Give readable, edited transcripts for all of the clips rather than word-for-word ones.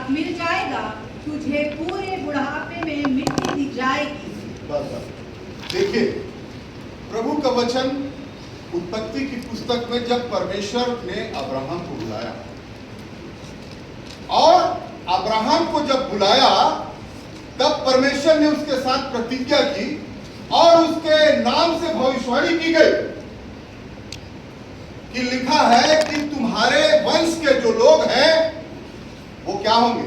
लाभ मिल जाएगा, तुझे पूरे बुढ़ापे में मिट्टी दी जाएगी। बस देखिए, प्रभु का वचन उत्पत्ति की पुस्तक में जब परमेश्वर ने अब्राहम को बुलाया और अब्राहम को जब बुलाया तब परमेश्वर ने उसके साथ प्रतिज्ञा की और उसके नाम से भविष्यवाणी की गई कि लिखा है कि तुम्हारे वंश के जो लोग हैं वो क्या होंगे,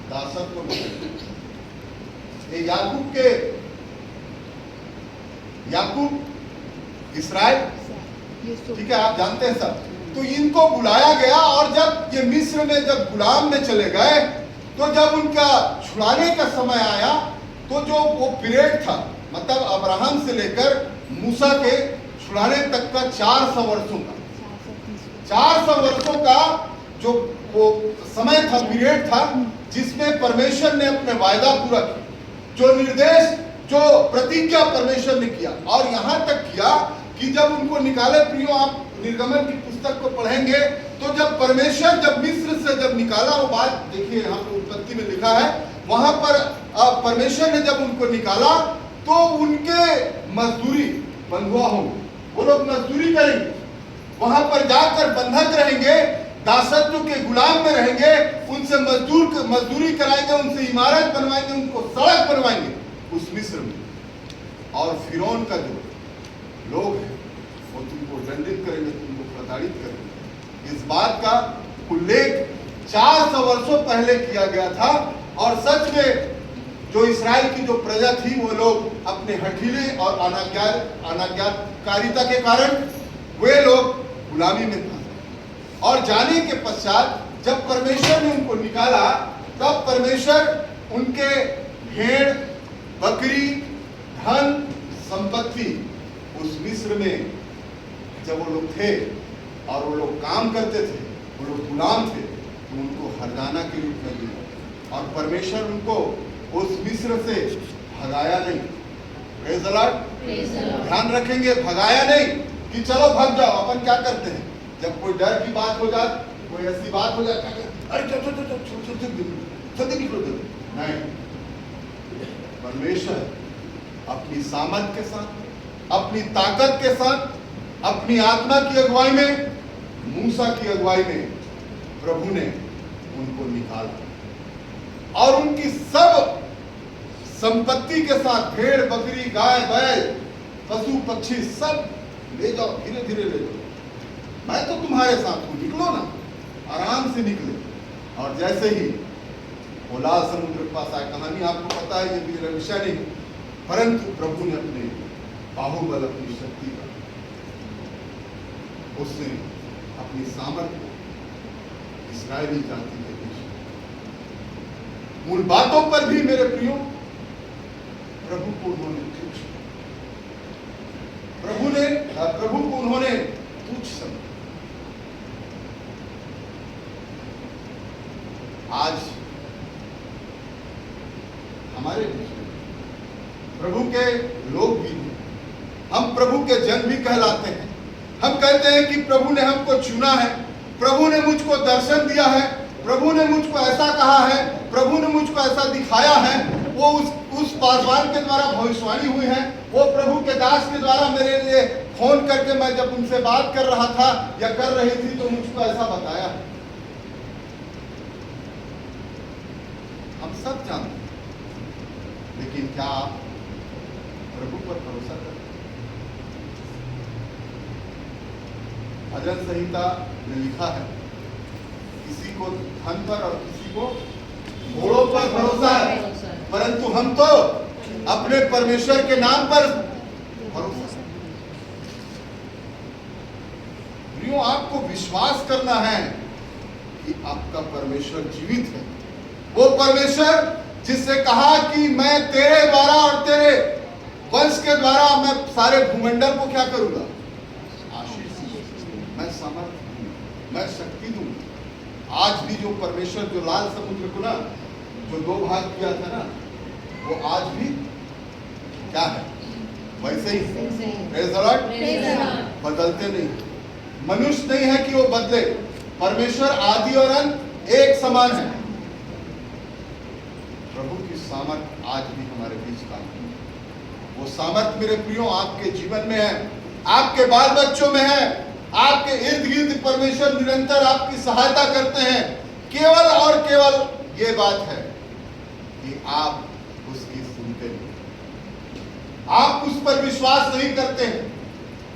दासत्व में। ये याकूब इसराइल, ठीक है, आप जानते हैं सब। तो इनको बुलाया गया और जब ये मिस्र में जब गुलाम में चले गए तो जब उनका छुड़ाने का समय आया तो जो वो पीरियड था, मतलब अब्राहम से लेकर मूसा के छुड़ाने तक का 400 वर्षों का 400 वर्षों का जो वो समय था, पीरियड था, जिसमें परमेश्वर ने अपने वायदा पूरा किया, जो निर्देश, जो प्रतिज्ञा परमेश्वर ने किया। और यहां तक किया कि जब उनको निकाले, प्रियो आप निर्गमन की पुस्तक को पढ़ेंगे तो जब परमेश्वर जब मिस्र से जब निकाला, वो बात देखिए यहाँ पे उत्पत्ति में लिखा है, वहां पर परमेश्वर ने जब उनको निकाला तो उनके मजदूरी बंधुआ होंगे, वो लोग मजदूरी करेंगे, वहां पर जाकर बंधक रहेंगे, दासत्व के गुलाम में रहेंगे, उनसे मजदूरी कराएंगे, उनसे इमारत बनवाएंगे, उनको सड़क बनवाएंगे उस मिस्र में। और फिरौन का जो लोग हैं वो तुमको दंडित करेंगे, तुमको प्रताड़ित करेंगे। इस बात का उल्लेख 400 वर्षों पहले किया गया था। और सच में जो इस्राएल की जो प्रजा थी वो लोग अपने हठीले और अनाज्ञाकारिता के कारण वे लोग गुलामी में फंसे। और जाने के पश्चात जब परमेश्वर ने उनको निकाला तब परमेश्वर उनके भेड़, बकरी, धन, संपत्ति उस मिस्र में जब वो लोग थे और वो लोग काम करते थे, वो लोग गुलाम थे, तो उनको हरजाना के रूप में दिया। और परमेश्वर उनको उस मिस्र से भगाया नहीं। Praise the Lord. ध्यान रखेंगे, भगाया नहीं कि चलो भाग जाओ। अपन क्या करते हैं जब कोई डर की बात हो जाए, कोई ऐसी बात हो जाए, क्या करते, अरे जल्दी निकलो जल्दी। नहीं, परमेश्वर अपनी सामर्थ के साथ, अपनी ताकत के साथ, अपनी आत्मा की अगुवाई में, मूसा की अगुवाई में प्रभु ने उनको निकाला और उनकी सब संपत्ति के साथ, भेड़, बकरी, गाय, बैल, पशु, पक्षी सब ले जाओ, धीरे धीरे ले जाओ, मैं तो तुम्हारे साथ हूं, निकलो ना, आराम से निकले। और जैसे ही वो लाल समुद्र के पास आए, कहानी आपको पता है, ये मेरा विषय नहीं, परंतु प्रभु ने अपने बाहुबल, अपनी शक्ति का, उसने अपनी सामर्थ्य को इस्राएली जाति के बीच उन बातों पर भी मेरे प्रियो प्रभु को उन्होंने तुच्छ, प्रभु को उन्होंने तुच्छ समझा। आज हमारे बीच में प्रभु के लोग भी हैं, हम प्रभु के जन भी कहलाते हैं। हम कहते हैं कि प्रभु ने हमको चुना है, प्रभु ने मुझको दर्शन दिया है, प्रभु ने मुझको ऐसा कहा है, प्रभु ने मुझको ऐसा दिखाया है। वो उस पासवान के द्वारा भविष्यवाणी हुई है, वो प्रभु के दास के द्वारा मेरे लिए फोन करके मैं जब उनसे बात कर रहा था या कर रही थी तो मुझको ऐसा बताया। हम सब जानते हैं, लेकिन क्या आप प्रभु पर भरोसा करते? भजन संहिता में लिखा है, किसी को धन पर और किसी को घोड़ों पर भरोसा है, परंतु हम तो अपने परमेश्वर के नाम पर भरोसा। प्रियो, आपको विश्वास करना है कि आपका परमेश्वर जीवित है। वो परमेश्वर जिससे कहा कि मैं तेरे द्वारा और तेरे वंश के द्वारा मैं सारे भूमंडल को क्या करूंगा, आशीष, मैं सामर्थ दूंगा, मैं शक्ति दूंगा। आज भी जो परमेश्वर जो लाल समुद्र को ना जो दो भाग किया था ना, वो आज भी क्या है, वैसे ही प्रेज़ द लॉर्ड, बदलते नहीं। मनुष्य नहीं है कि वो बदले, परमेश्वर आदि और अंत एक समान है। सामर्थ आज भी हमारे बीच काम करता है। वो सामर्थ मेरे प्रियो आपके जीवन में है, आपके बाल बच्चों में है, आपके इर्द गिर्द परमेश्वर निरंतर आपकी सहायता करते हैं। केवल और केवल ये बात है कि आप उसकी सुनते नहीं, आप उस पर विश्वास नहीं करते हैं,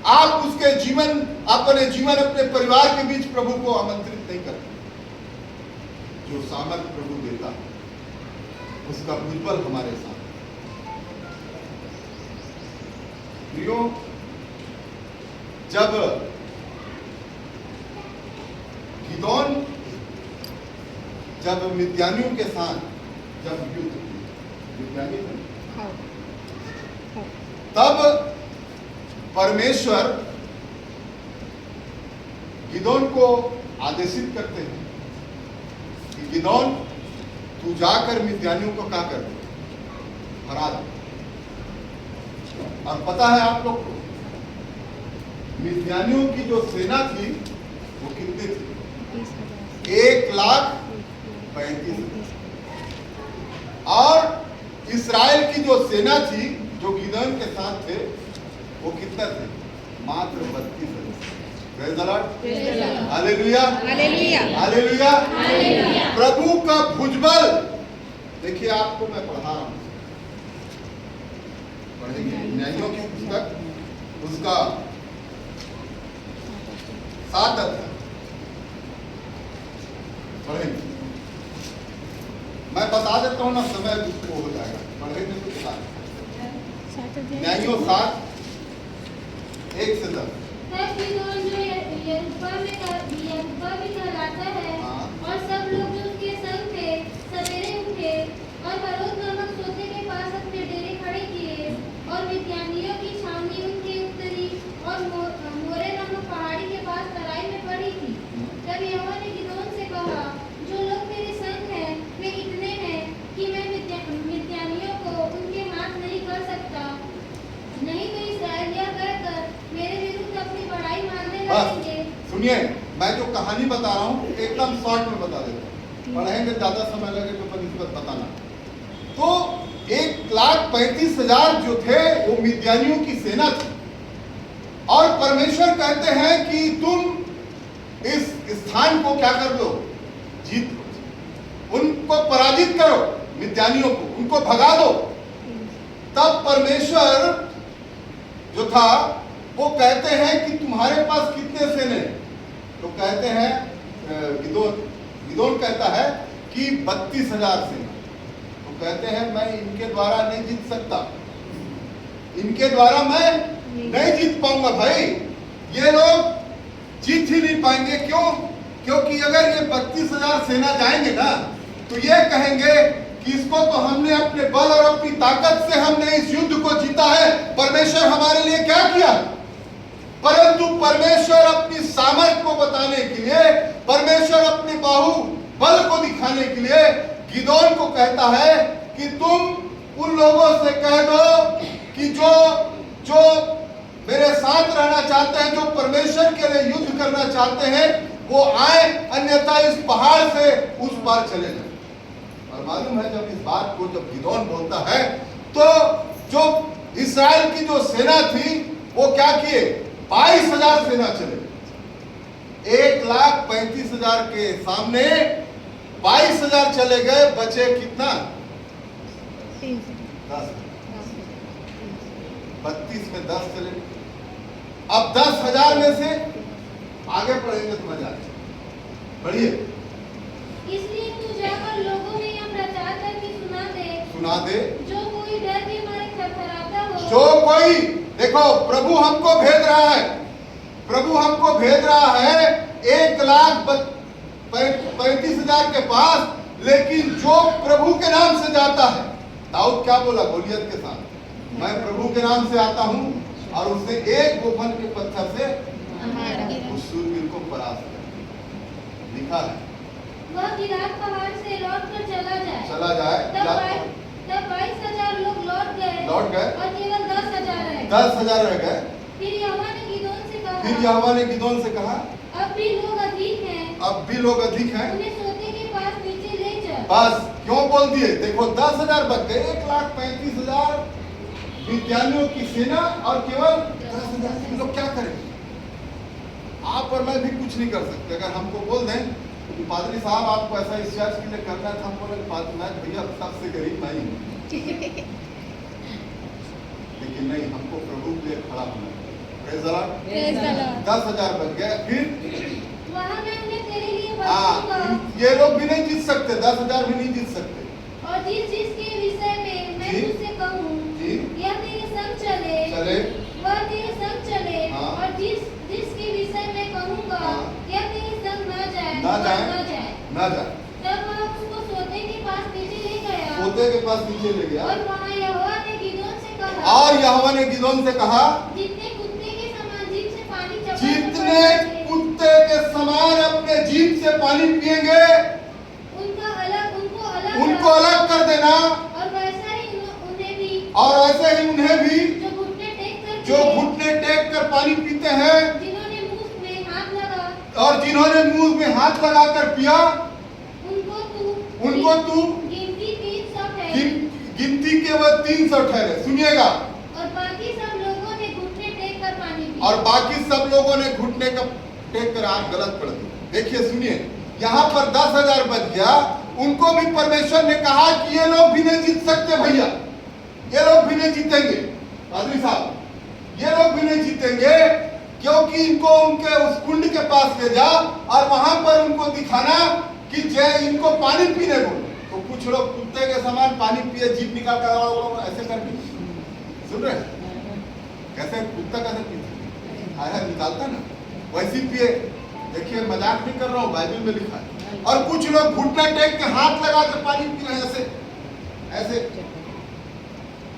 आप उसके जीवन अपने परिवार के बीच प्रभु को आमंत्रित नहीं करते। जो सामर्थ प्रभु देता है उसका उज्जवल हमारे साथ। प्रियो, जब गिदोन जब मिद्यानियों के साथ जब युद्ध मिद्यानी तब परमेश्वर गिदोन को आदेशित करते हैं कि गिदोन तू जाकर मिद्यानियों को क्या कर, हरा दे। और पता है आप लोग को मिद्यानियों की जो सेना थी वो कितनी थी? 1,35,000। और इस्राएल की जो सेना थी जो गिदोन के साथ थे वो कितना थे? मात्र 32,000। Praise the Lord, hallelujah, hallelujah, hallelujah. Hallelujah. प्रभु का भुजबल देखिए, आपको मैं पढ़ा रहा हूं, पढ़ेंगे न्यायों की पुस्तक उसका 7 अध्याय पढ़ेंगे। मैं बता देता हूं ना, समय उसको हो जाएगा, पढ़ेंगे तो बता। न्यायों 7:1 से 10। तब गिदोन जो यरूबा में कहलाता है हाँ। और सब लोग जो उसके संग थे सवेरे उठे और हरोद नामक सोते के पास अपने डेरे खड़े किए और मिद्यानियों की छावनी उनके उत्तरी और मोरे नामक पहाड़ी के पास तराई में पड़ी थी। तब यहोवा ने गिदोन से कहा, जो लोग मेरे संग हैं वे इतने हैं कि मैं मिद्यानियों को उनके हाथ नहीं कर सकता, नहीं तो इस्राएल यह कहकर मेरे विरुद्ध अपनी बड़ाई मारने लगेंगे। सुनिए, मैं जो कहानी बता रहा हूँ एकदम शॉर्ट में बता देता हूँ, पढ़ेंगे ज्यादा समय लगे तो बनिस्बत बताना। तो 1,35,000 जो थे वो मिद्यानियों की सेना थी और परमेश्वर कहते हैं कि तुम इस स्थान को क्या कर दो, जीत लो, उनको पराजित करो, मिद्यानियों को उनको भगा दो। तब परमेश्वर जो था वो कहते हैं कि तुम्हारे पास कितने सेने? तो कहते हैं गिदोन कहता है कि 32,000 सेना। तो कहते हैं मैं इनके द्वारा नहीं जीत सकता, इनके द्वारा मैं नहीं जीत पाऊंगा। भाई ये लोग जीत ही नहीं पाएंगे। क्यों? क्योंकि अगर ये 32,000 सेना जाएंगे ना तो ये कहेंगे कि इसको तो हमने अपने बल और अपनी ताकत से हमने इस युद्ध को जीता है, परमेश्वर हमारे लिए क्या किया। परंतु परमेश्वर अपनी सामर्थ को बताने के लिए, परमेश्वर अपने बाहु बल को दिखाने के लिए गिदोन को कहता है कि तुम उन लोगों से कह दो कि जो मेरे साथ रहना चाहते हैं, जो परमेश्वर के लिए युद्ध करना चाहते हैं, वो आए, अन्यथा इस पहाड़ से उस पार चले जाए। और मालूम है जब इस बात को जब गिदोन बोलता है तो जो इस्राएल की जो सेना थी वो क्या किए? 22,000 सेना चले। 1,35,000 के सामने 22,000 चले गए, बचे कितना? 10। 32 में 10 चले। अब 10,000 में से आगे पढ़ेंगे तो मजा आएगा, पढ़िए। इसलिए तू जाकर लोगों में यह प्रचार करके सुना दे, जो कोई डर के मारे थरथराता हो, जो कोई, देखो प्रभु हमको भेज रहा है, प्रभु हमको भेज रहा है 1,35,000 के पास, लेकिन जो प्रभु के नाम से जाता है। दाऊद क्या बोला गोलियत के साथ? मैं प्रभु के नाम से आता हूं और उसने एक गोफन के पत्थर से उस शूरवीर को परास्त कर लिखा है। वह गिलाद पहाड़ से लौटकर चला जाए। तब 22,000 लोग लौट गए और केवल 10,000 रह गए। 10,000 रह गए। फिर यहोवा ने गिदोन से कहा, अब भी लोग अधिक हैं, उन्हें सोते के पास नीचे ले चल। बस क्यों बोल दिए? देखो 10,000 बच गए, 1,35,000 विद्यालयों की सेना और केवल 10,000 लोग क्या करेंगे? आप और मैं भी कुछ नहीं कर सकते। अगर हमको बोल दें कि पादरी साहब आपको ऐसा इस चर्च के लिए करना था, हम बोले भैया सबसे गरीब मैं ही हूं। लेकिन नहीं, हमको प्रभु के लिए खड़ा होना है। Praise the Lord. 10,000 बच गए। फिर वहाँ मैं उन्हें तेरे लिए बरसूंगा। ये लोग भी नहीं जीत सकते, 10,000 भी नहीं जीत सकते। और जिस के विषय में मैं जी। तुझसे कहूँ, जी। यह तेरे संग चले, वह तेरे संग चले। हाँ। और जिसके विषय में कहूँगा, हाँ। यह तेरे संग न जाए, ना वह जाए। न जाए। ना जाए। तब वह उसको सोते के पास नीचे ले गया। पोते के पास नीचे ले गया। और वहाँ यहोवा ने गिदोन से कहा, और यहोवा ने गिदोन से कहा, जितने कुत्ते के समान जीभ से पानी चबाते जितने थे, कुत्ते के समान अपने जीभ से पानी पिएंगे, उनको अलग कर देना। और वैसा ही उन्हें भी, और ऐसे ही उन्हें भी जो घुटने टेक कर पानी पीते हैं, जिन्होंने मुंह में हाथ लगा, और जिन्होंने मुंह में हाथ लगाकर पिया, उनको तू गिनती 300 ठहरे। गिनती केवल 300 ठहरे। सुनिएगा। और बाकी सब लोगों ने घुटने टेक कर पानी पिया। और बाकी सब लोगों ने घुटने का टेक कर, आप गलत पढ़ दी। देखिए सुनिए, यहाँ पर 10,000 बच गया। उनको भी परमेश्वर ने कहा कि ये लोग भी नहीं जीत सकते भैया, ये लोग भी नहीं जीतेंगे। पादरी साहब, ये लोग भी नहीं जीतेंगे, क्योंकि इनको उनके उस कुंड के पास ले जा और वहां पर उनको दिखाना कि जय इनको पानी पीने बोलो। तो कुछ लोग कुत्ते के समान पानी पिए, जीभ निकाल कर ऐसे करके, सुन रहे कैसे कुत्ता कैसे पीता आया निकालता ना, वैसी पिए। देखिए मजाक नहीं कर रहा हूँ, बाइबल में लिखा है। और कुछ लोग घुटना टेक के हाथ लगा कर पानी पी रहे हैं, ऐसे ऐसे।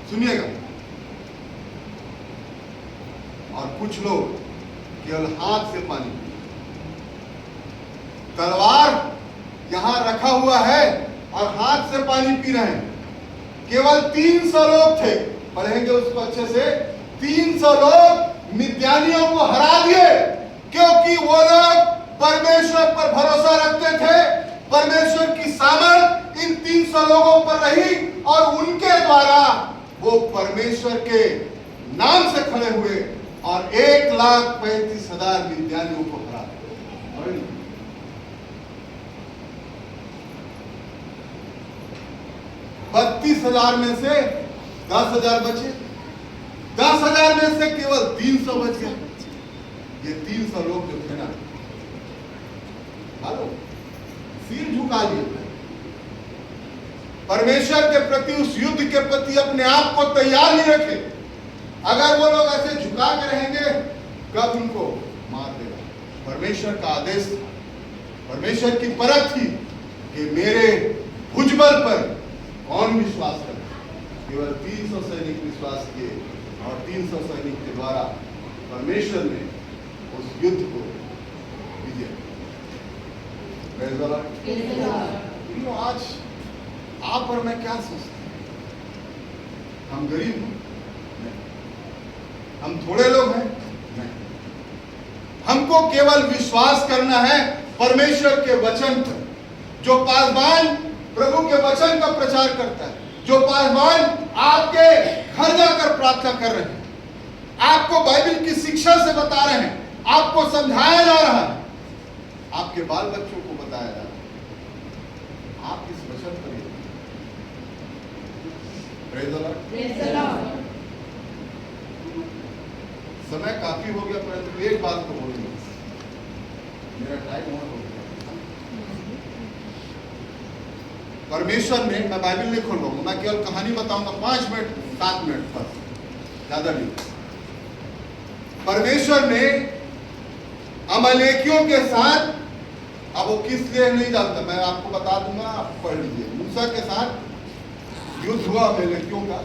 सुनिएगा। और कुछ लोग केवल हाथ से पानी पी, तलवार यहां रखा हुआ है और हाथ से पानी पी रहे हैं। केवल 300 लोग थे, पढ़ेंगे उसको अच्छे से। 300 लोग मिद्यानियों को हरा दिए, क्योंकि वो लोग परमेश्वर पर भरोसा रखते थे। परमेश्वर की सामर्थ इन 300 लोगों पर रही और उनके द्वारा वो परमेश्वर के नाम से खड़े हुए और 1,35,000 मिद्यानियों को हरा दिया। 32,000 में से 10,000 बचे, 10,000 में से केवल 300 बच गए। ये 300 लोग जो थे ना, मानो सिर झुका लिए परमेश्वर के प्रति, उस युद्ध के प्रति अपने आप को तैयार नहीं रखे। अगर वो लोग ऐसे झुका के रहेंगे, कब उनको मार देगा। परमेश्वर का आदेश, परमेश्वर की परख थी कि मेरे भुजबल पर कौन विश्वास करे। केवल 300 सैनिक विश्वास किए और 300 सैनिक के द्वारा परमेश्वर ने उस युद्ध को विजय। आज आप और मैं क्या सोचते हैं? हम गरीब हैं? नहीं। हम थोड़े लोग हैं? नहीं। हमको केवल विश्वास करना है परमेश्वर के वचन पर। जो पासवान प्रभु के वचन का प्रचार करता है, जो पासवान आपके घर जाकर प्रार्थना कर रहे हैं, आपको बाइबल की शिक्षा से बता रहे हैं, आपको समझाया जा रहा है, आपके बाल बच्चों को बताया जा रहा है, आप इस वचन पर प्रेज़ द लॉर्ड। समय काफी हो गया, परंतु एक बात तो बोलूंगा, मेरा टाइम और हो गया। परमेश्वर ने, मैं बाइबल नहीं खोल रहा हूं, मैं केवल कहानी बताऊंगा 5 मिनट 7 मिनट बस, ज्यादा नहीं। परमेश्वर ने अमालेकियों के साथ, अब वो किस लिए नहीं जानता, मैं आपको बता दूंगा, आप पढ़ लीजिए। मूसा के साथ युद्ध हुआ अमालेकियों का,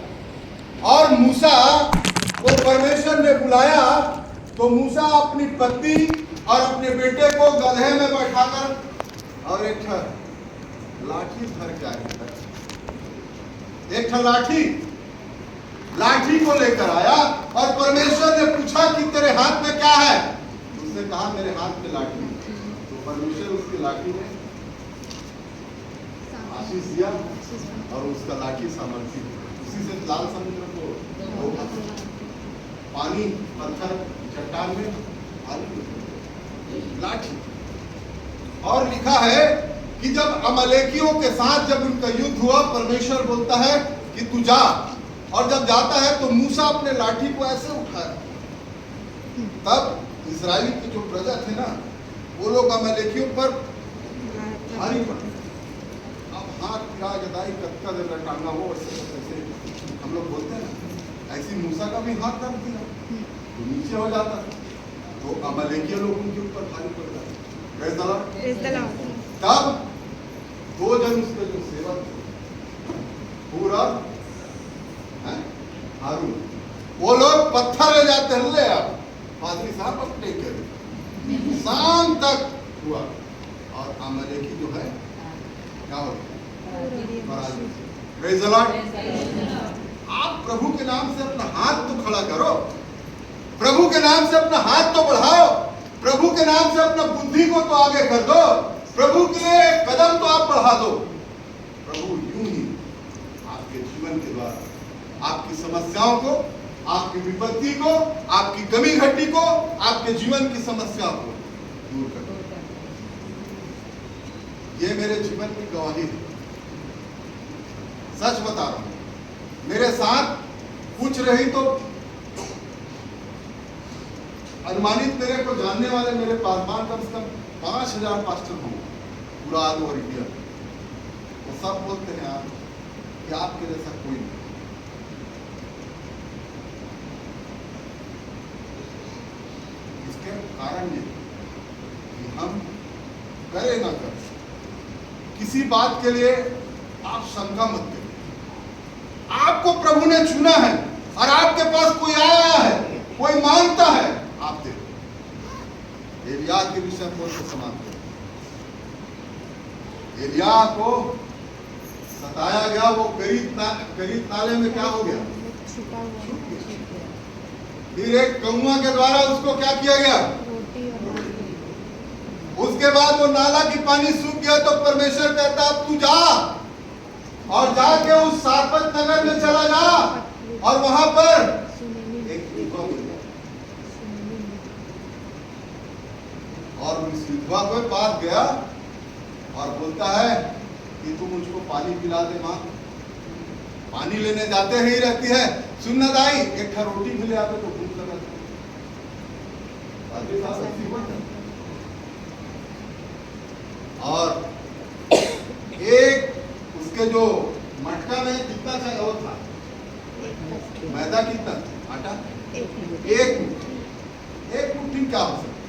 और मूसा को परमेश्वर ने बुलाया, तो मूसा अपनी पत्नी और अपने बेटे को गधे में बैठाकर और एक लाठी भर के आया, एक लाठी को लेकर आया, और परमेश्वर ने पूछा कि तेरे हाथ में क्या है? उसने कहा मेरे हाथ में लाठी। तो परमेश्वर उसकी लाठी में आशीष दिया और उसका लाठी सामर्थ्य, उसी से लाल समुद्र को रोका। पानी, पत्थर, चट्टान में लाठी। और लिखा है कि जब अमलेकियों के साथ जब उनका युद्ध हुआ, परमेश्वर बोलता है कि तू जा, और जब जाता है तो मूसा अपने लाठी को ऐसे उठाया, तब इस्राएली की जो प्रजा थे ना, वो लोग अमलेकियों पर भारी पड़े। अब हाथ पिरा गदाई कत्का दे टांगा वो ऐसे हम लोग बोलते हैं ना, ऐसी मूसा का भी हाथ दर्द दिया तो नीचे हो जाता, तो अमलेकियों लोग उनके ऊपर भारी पड़ जाते। तब दो जन उसके जो सेवक थे, पूरा हारून, वो लोग पत्थर ले जाते हैं, ले आप पादरी साहब अब टेक कर शाम तक हुआ, और अमलेकी जो है क्या हो गया। आप प्रभु के नाम से अपना हाथ तो खड़ा करो, प्रभु के नाम से अपना हाथ तो बढ़ाओ, प्रभु के नाम से अपना बुद्धि को तो आगे कर दो, प्रभु के लिए कदम तो आप बढ़ा दो। प्रभु यूं ही आपके जीवन के द्वारा आपकी समस्याओं को, आपकी विपत्ति को, आपकी कमी घटी को, आपके जीवन की समस्या को दूर कर दो। ये मेरे जीवन की गवाही है, सच बता रहा हूं। मेरे साथ पूछ रही तो अनुमानित मेरे को जानने वाले मेरे पासवान कम से कम 5000 पास्टर होंगे पूरा ऑल ओवर इंडिया। वो सब बोलते हैं आप कि आपके जैसा कोई नहीं। इसके कारण ये कि हम करे ना करें, किसी बात के लिए आप शंका मत करें। आपको प्रभु ने चुना है और आपके पास कोई आया है, कोई मांगता है, आप दे। एलिया के विषय में तो समाप्त करें। एलिया को सताया गया, वो करीत नाले में क्या हो गया, छुप गया। फिर एक कौआ के द्वारा उसको क्या किया गया, उसके बाद वो नाला की पानी सूख गया, तो परमेश्वर कहता अब तू जा और जाके उस सारपत नगर में चला जा, और वहां पर एक विधवा मिल गया, और उस विधवा के पास गया और बोलता है कि तू मुझको पानी पिला दे मां। पानी लेने जाते ही रहती है, सुनना दाई एक ठा रोटी भी ले आते तो भूख लगा। और एक उसके जो मटका में कितना चाहिए वो था, मैदा कितना, आटा एक मुट्ठी क्या हो सकता,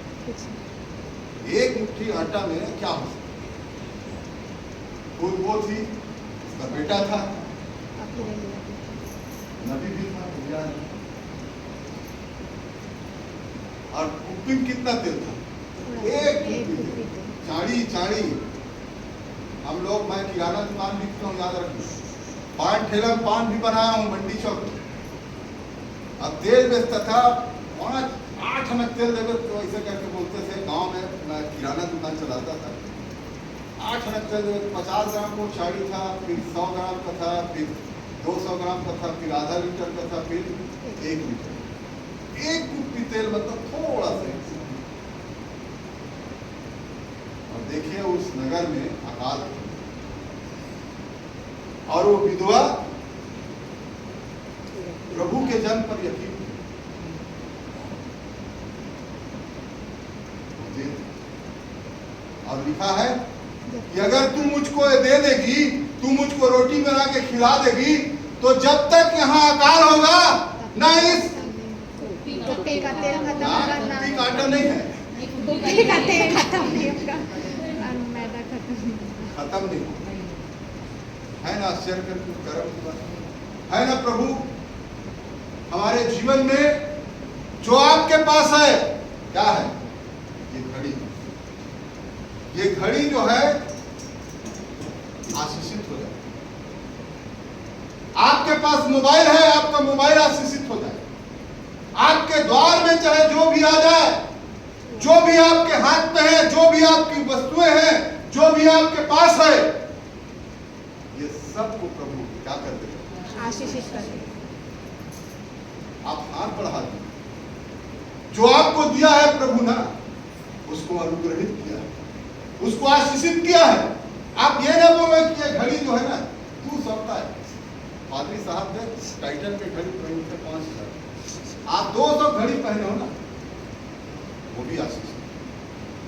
एक मुट्ठी आटा में क्या हो सकता। खुद वो थी, उसका बेटा था, नबी भी था, और कुकिंग कितना तेल था, एक चाड़ी। हम लोग, मैं किराना दुकान भी हूँ, याद रखना, पान ठेला पान भी बनाया हूँ मंडी चौक में। अब तेल बेचता था 5-8 आना तेल देवे, तो ऐसे करके बोलते थे गांव में, मैं किराना दुकान चलाता था। 8 आना तेल देवे, 50 ग्राम को चाड़ी था, फिर 100 ग्राम का था, फिर 200 ग्राम का था, फिर आधा लीटर का था, फिर 1 लीटर। एक कुप्पी तेल मतलब थोड़ा सा। और देखिए उस नगर में अकाल, और वो विधवा प्रभु के जन पर यकीन, और लिखा है कि अगर तू मुझको दे देगी, तू मुझको रोटी बना के खिला देगी, तो जब तक यहाँ अकाल होगा ना इस कुप्पी का तेल खत्म होगा, ना कुप्पी का आटा नहीं है, कुप्पी का तेल खत्म नहीं होगा, और मैदा खत्म नहीं है ना। आश्चर्य करके कर्म है ना। प्रभु हमारे जीवन में जो आपके पास है क्या है, ये घड़ी। ये घड़ी जो है आशीषित हो जाए। आपके पास मोबाइल है, आपका मोबाइल आशीषित हो जाए। आपके द्वार में चाहे जो भी आ जाए, जो भी आपके हाथ में है, जो भी आपकी वस्तुएं हैं, जो भी आपके पास है, सबको प्रभु क्या कर देगा? आशीषित करें। आप हाथ बढ़ा दीजिए। जो आपको दिया है प्रभु ना, उसको अनुग्रहित किया है, उसको आशीषित किया है। आप ये ना बोलो कि ये घड़ी जो है ना तू सबका है। पादरी साहब ने टाइटन पे घड़ी पहनी थे 5,000, आप 200 घड़ी पहने हो ना, वो भी आशीष है।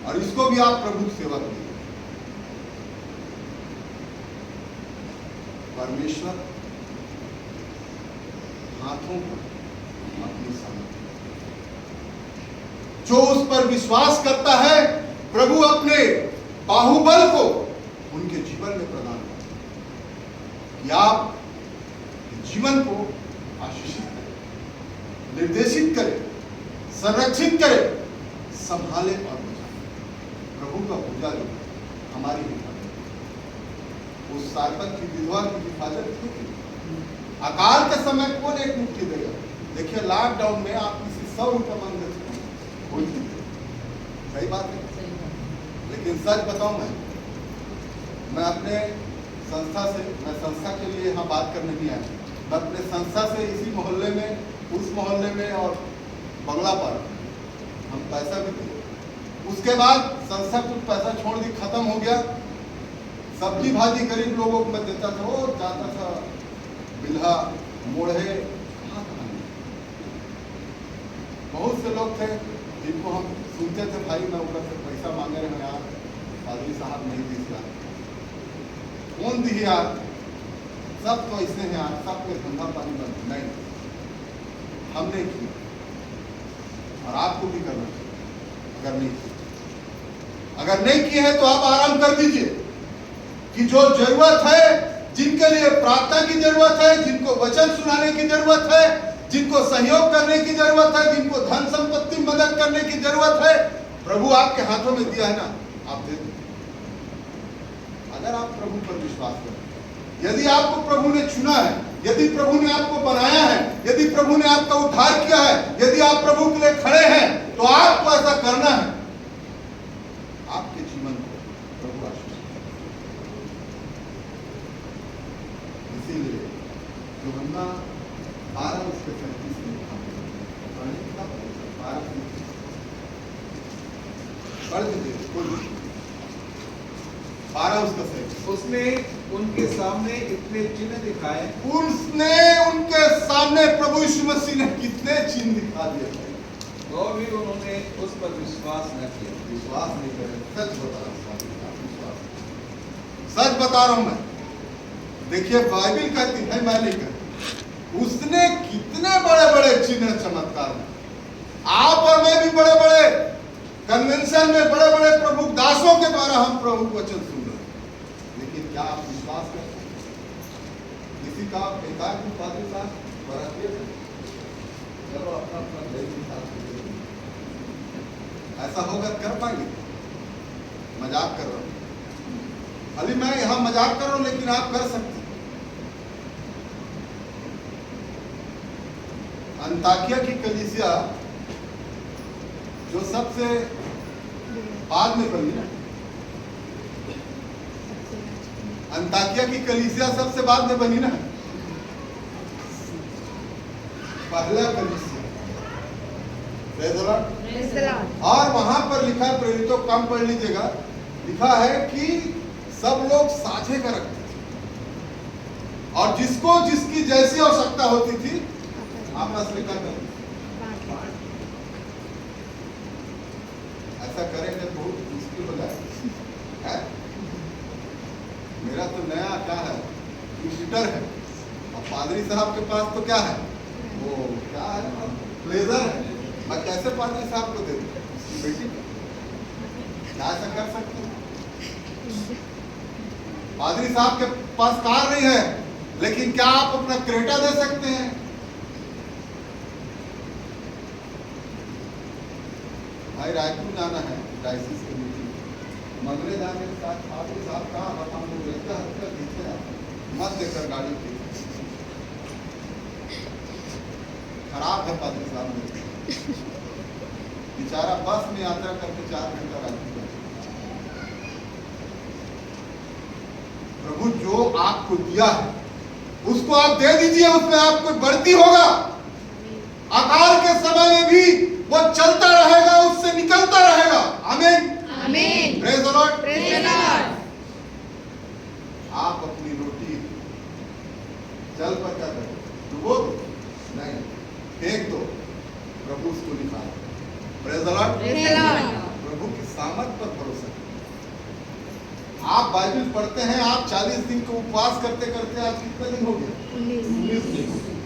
और इसको भी आप प्रभु की सेवा करिए। परमेश्वर हाथों पर अपनी सामर्थ्य, जो उस पर विश्वास करता है, प्रभु अपने बाहुबल को उनके जीवन में प्रदान करता है कि आप जीवन को आशीषित करें, निर्देशित करें, संरक्षित करें, संभाले और बचाए। प्रभु का पूजा जो है हमारी हिफाजत, उस सारपत की विधवा की हिफाजत क्यों की? अकाल के समय कौन एक मुट्ठी देगा? देखिए लॉकडाउन में आप किसी 100 रुपये मांगे सही बात है, लेकिन सच बताऊं मैं अपने संस्था से, मैं संस्था के लिए यहाँ बात करने नहीं आया, मैं अपने संस्था से इसी मोहल्ले में, उस मोहल्ले में और बंगला पर हम पैसा भी दिए। उसके बाद संस्था कुछ पैसा छोड़ दी, खत्म हो गया। सब्जी भाजी गरीब लोगों को मैं देता था, वो जाता था बिल्हा मोड़े, बहुत से लोग थे जिनको हम सुनते थे, भाई मैं ऊपर से पैसा मांगे रहे यार, पादरी साहब नहीं दी यार, कौन दी यार, सब तो ऐसे हैं यार, सब कोई धंधा पानी बंद नहीं, हमने किया और आपको भी करना चाहिए। अगर नहीं किए हैं तो आप आराम कर दीजिए कि जो जरूरत है, जिनके लिए प्रार्थना की जरूरत है, जिनको वचन सुनाने की जरूरत है, जिनको सहयोग करने की जरूरत है, जिनको धन संपत्ति मदद करने की जरूरत है, प्रभु आपके हाथों में दिया है ना, आप दे दीजिए। अगर आप प्रभु पर विश्वास करें, यदि आपको प्रभु ने चुना है, यदि प्रभु ने आपको बनाया है, यदि प्रभु ने आपका उद्धार किया है, यदि आप प्रभु के लिए खड़े हैं, तो आपको ऐसा करना है। आपके जीवन को प्रभु आशीष दें। इसीलिए यूहन्ना 12:37 में लिखा है, पढ़ दीजिए 12:37। उसने उनके सामने इतने चिन्ह दिखाए, उसने उनके सामने प्रभु यीशु मसीह ने कितने चिन्ह दिखा दिए थे, तो भी उन्होंने उस पर विश्वास न किया। विश्वास नहीं करे। सच बता रहा हूँ, सच बता रहा हूं मैं। देखिए बाइबल कहती है, मैं नहीं कहती। उसने कितने बड़े बड़े चिन्ह चमत्कार, आप और मैं भी बड़े बड़े कन्वेंशन में बड़े बड़े प्रभु दासों के द्वारा हम प्रभु वचन सुन रहे हैं, लेकिन क्या आप विश्वास करते हैं? किसी का एकाक पादरी साहब बरातिए थे, चलो अपना अपना धैर्य साथ ऐसा होगा कर पाएंगे? मजाक कर रहा हूं, खाली मैं यहां मजाक कर रहा हूं, लेकिन आप कर सकते हैं। अंताकिया की कलीसिया जो सबसे बाद में बनी ना, अंताकिया की कलीसिया सबसे बाद में बनी ना, पहला कलीसिया। और वहां पर लिखा है, प्रेरितों कम पढ़ लीजिएगा, लिखा है कि सब लोग साझे का रखते थे और जिसको जिसकी जैसी आवश्यकता होती थी आपस में कर देते। ऐसा करेंगे तो बहुत मुश्किल हो जाएगा। मेरा तो नया क्या है, विजिटर है, और पादरी साहब के पास तो क्या है, वो क्या है, प्लेजर है। मैं कैसे पादरी साहब को दे दूं? बेटी क्या ऐसा कर सकते हैं? पादरी साहब के पास कार नहीं है, लेकिन क्या आप अपना क्रेटा दे सकते हैं? भाई रायपुर जाना है डायसिस की मीटिंग, मंगले जाने के साथ पादरी साहब कहाँ बताऊँ, मत देकर गाड़ी की खराब है। पादरी साहब ने बेचारा बस में यात्रा करके 4 घंटा रायपुर। प्रभु जो आपको दिया है उसको आप दे दीजिए, उसमें आपको बढ़ती होगा। आकार के समय में भी वो चलता रहेगा, उससे निकलता रहेगा। आमीन आमीन। Praise the Lord. Praise the Lord. आप अपनी रोटी जल पर क्या करो, डुबो दो नहीं, फेंक दो, प्रभु उसको निकाल। Praise the Lord. Praise the Lord. प्रभु की सामर्थ पर भरोसा करें। आप बाइबल पढ़ते हैं, आप 40 दिन को उपवास करते करते आज कितने दिन हो गए? 19 दिन हो गए।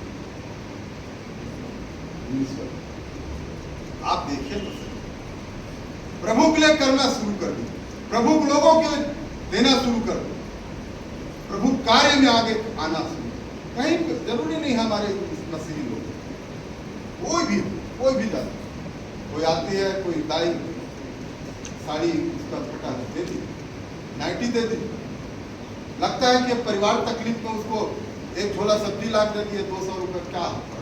19 दिन। आप देखिए तो सही, प्रभु के लिए करना शुरू कर दीजिए, प्रभु को लोगों के लिए देना शुरू कर दो, प्रभु कार्य में आगे आना शुरू। कहीं जरूरी नहीं हमारे मसीही लोग, कोई भी जाती, कोई आती है, कोई दाई साड़ी उसका फटा दे दी, नाइटी दे दी, लगता है कि परिवार तकलीफ में उसको एक झोला सब्जी ला दे दिए, 200 रुपये क्या होता है।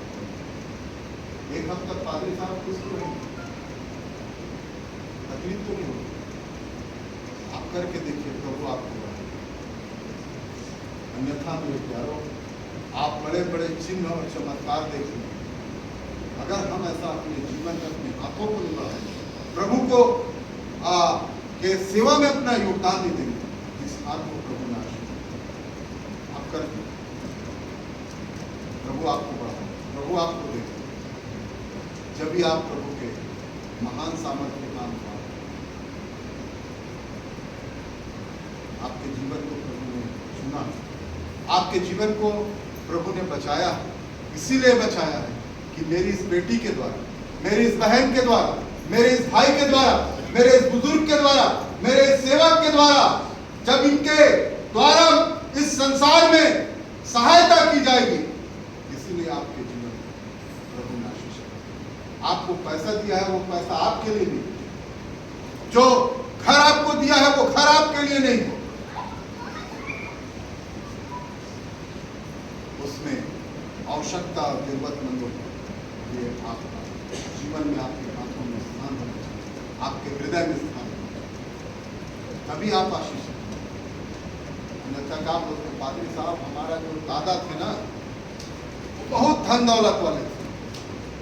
एक हफ्ता पादरी साहब खुश तो नहीं, तकलीफ तो नहीं होती। आप करके देखिए, प्रभु आपको बढ़ाए। अन्यथा मेरे प्यारों, आप बड़े बड़े चिन्ह और चमत्कार देखेंगे, अगर हम ऐसा अपने जीवन में अपने हाथों को नहीं बढ़ाएंगे, प्रभु को के सेवा में अपना योगदान नहीं देंगे, इस हाथ को प्रभु नाश आप करके, प्रभु आपको बढ़ाए, प्रभु आपको देखे। जब भी आप प्रभु के महान सामर्थ्य के काम करें, आपके जीवन को प्रभु ने चुना, आपके जीवन को प्रभु ने बचाया, इसीलिए बचाया है कि मेरी इस बेटी के द्वारा, मेरी इस बहन के द्वारा, मेरे इस भाई के द्वारा, मेरे इस बुजुर्ग के द्वारा, मेरे इस सेवक के द्वारा, जब इनके द्वारा इस संसार में सहायता की जाएगी, इसीलिए आपके जीवन में प्रभु ने आशीष है। आपको पैसा दिया है, वो पैसा आपके लिए नहीं, जो घर आपको दिया है वो घर आपके लिए नहीं, उसमें आवश्यकता और जरूरतमंदों को ये आपका जीवन में आपके हाथों में स्थान होना चाहिए, आपके हृदय में स्थान होना चाहिए, तभी आप आशीष। अन्यथा क्या बोलते हैं पादरी साहब, हमारा जो दादा थे ना वो बहुत धन दौलत वाले थे,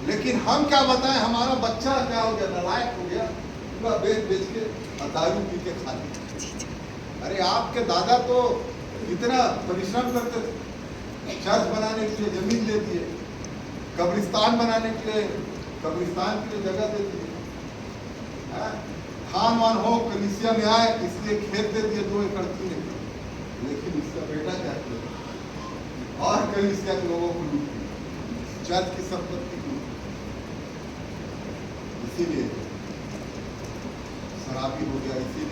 लेकिन हम क्या बताएं, हमारा बच्चा क्या हो गया, नालायक हो गया, पूरा बेच बेच के और दारू पी के खा लिया। अरे आपके दादा तो इतना परिश्रम करते थे, चर्च बनाने के लिए जमीन दे दिए, कब्रिस्तान बनाने के लिए कब्रिस्तान के लिए जगह दे दिए, धान वान हो कलीसिया में आए इसलिए खेत दे दिए 2 एकड़ 3 एकड़, लेकिन इसका बेटा क्या किया और कलीसिया के लोगों को लूट दिया, चर्च की संपत्ति को। इसीलिए शराबी हो गया, इसीलिए